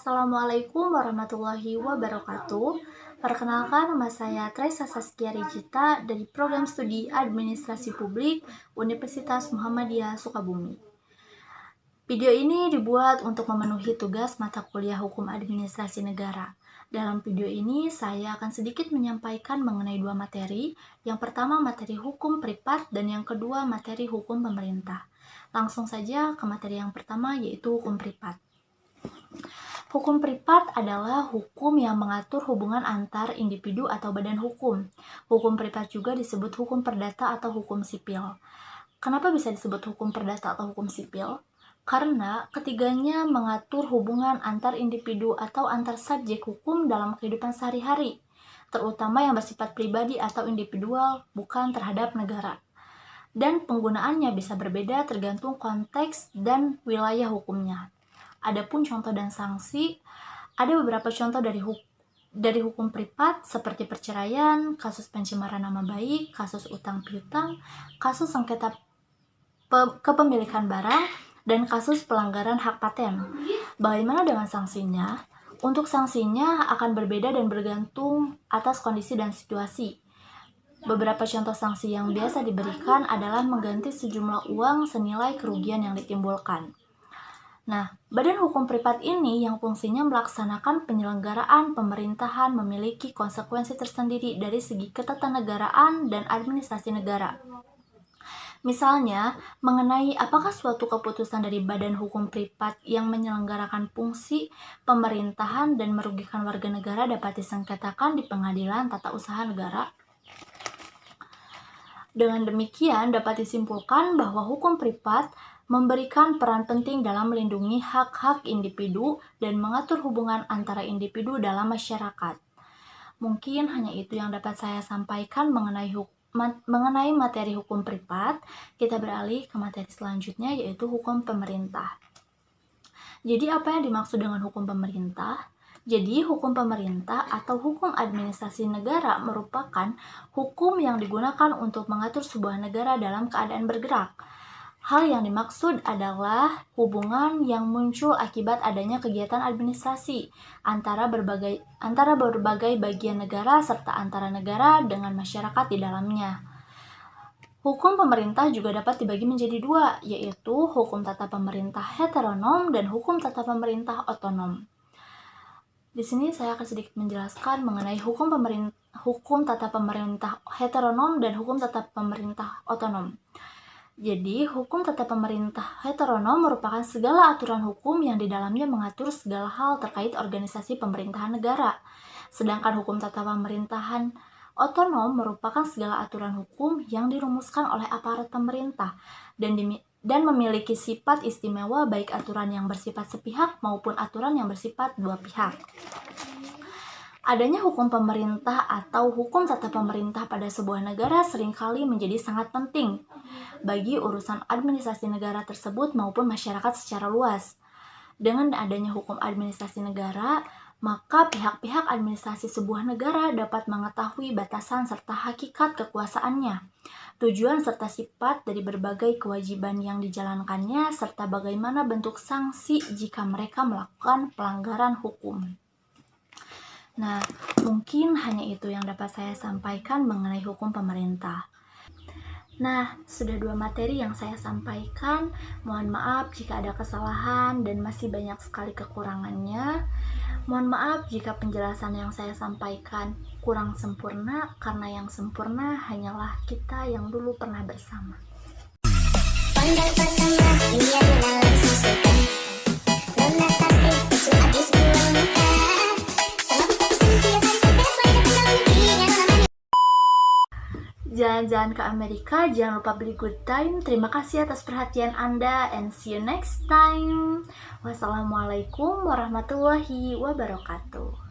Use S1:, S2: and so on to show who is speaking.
S1: Assalamualaikum warahmatullahi wabarakatuh. Perkenalkan, nama saya Tresa Saskia Regita dari Program Studi Administrasi Publik Universitas Muhammadiyah Sukabumi. Video ini dibuat untuk memenuhi tugas mata kuliah Hukum Administrasi Negara. Dalam video ini, saya akan sedikit menyampaikan mengenai dua materi. Yang pertama, materi hukum privat, dan yang kedua, materi hukum pemerintah. Langsung saja ke materi yang pertama, yaitu hukum privat. Hukum privat adalah hukum yang mengatur hubungan antar individu atau badan hukum. Hukum privat juga disebut hukum perdata atau hukum sipil. Kenapa bisa disebut hukum perdata atau hukum sipil? Karena ketiganya mengatur hubungan antar individu atau antar subjek hukum dalam kehidupan sehari-hari, terutama yang bersifat pribadi atau individual, bukan terhadap negara. Dan penggunaannya bisa berbeda tergantung konteks dan wilayah hukumnya. Adapun contoh dan sanksi, ada beberapa contoh dari hukum privat seperti perceraian, kasus pencemaran nama baik, kasus utang piutang, kasus sengketa kepemilikan barang, dan kasus pelanggaran hak paten. Bagaimana dengan sanksinya? Untuk sanksinya akan berbeda dan bergantung atas kondisi dan situasi. Beberapa contoh sanksi yang biasa diberikan adalah mengganti sejumlah uang senilai kerugian yang ditimbulkan. Nah, badan hukum privat ini yang fungsinya melaksanakan penyelenggaraan pemerintahan memiliki konsekuensi tersendiri dari segi ketatanegaraan dan administrasi negara. Misalnya, mengenai apakah suatu keputusan dari badan hukum privat yang menyelenggarakan fungsi pemerintahan dan merugikan warga negara dapat disengketakan di pengadilan tata usaha negara. Dengan demikian, dapat disimpulkan bahwa hukum privat memberikan peran penting dalam melindungi hak-hak individu dan mengatur hubungan antara individu dalam masyarakat. Mungkin hanya itu yang dapat saya sampaikan mengenai materi hukum privat. Kita beralih ke materi selanjutnya, yaitu hukum pemerintah. Jadi apa yang dimaksud dengan hukum pemerintah? Jadi, hukum pemerintah atau hukum administrasi negara merupakan hukum yang digunakan untuk mengatur sebuah negara dalam keadaan bergerak. Hal yang dimaksud adalah hubungan yang muncul akibat adanya kegiatan administrasi antara berbagai bagian negara serta antara negara dengan masyarakat di dalamnya. Hukum pemerintah juga dapat dibagi menjadi dua, yaitu hukum tata pemerintah heteronom dan hukum tata pemerintah otonom. Di sini saya akan sedikit menjelaskan mengenai hukum tata pemerintah heteronom dan hukum tata pemerintah otonom. Jadi, hukum tata pemerintah heteronom merupakan segala aturan hukum yang di dalamnya mengatur segala hal terkait organisasi pemerintahan negara. Sedangkan hukum tata pemerintahan otonom merupakan segala aturan hukum yang dirumuskan oleh aparat pemerintah dan memiliki sifat istimewa baik aturan yang bersifat sepihak maupun aturan yang bersifat dua pihak. Adanya hukum pemerintah atau hukum tata pemerintah pada sebuah negara seringkali menjadi sangat penting bagi urusan administrasi negara tersebut maupun masyarakat secara luas. Dengan adanya hukum administrasi negara, maka pihak-pihak administrasi sebuah negara dapat mengetahui batasan serta hakikat kekuasaannya, tujuan serta sifat dari berbagai kewajiban yang dijalankannya, serta bagaimana bentuk sanksi jika mereka melakukan pelanggaran hukum. Nah, mungkin hanya itu yang dapat saya sampaikan mengenai hukum pemerintah. Nah, sudah dua materi yang saya sampaikan. Mohon maaf jika ada kesalahan dan masih banyak sekali kekurangannya. Mohon maaf jika penjelasan yang saya sampaikan kurang sempurna, karena yang sempurna hanyalah kita yang dulu pernah bersama. Jalan-jalan ke Amerika, jangan lupa beli good time. Terima kasih atas perhatian Anda and see you next time. Wassalamualaikum warahmatullahi wabarakatuh.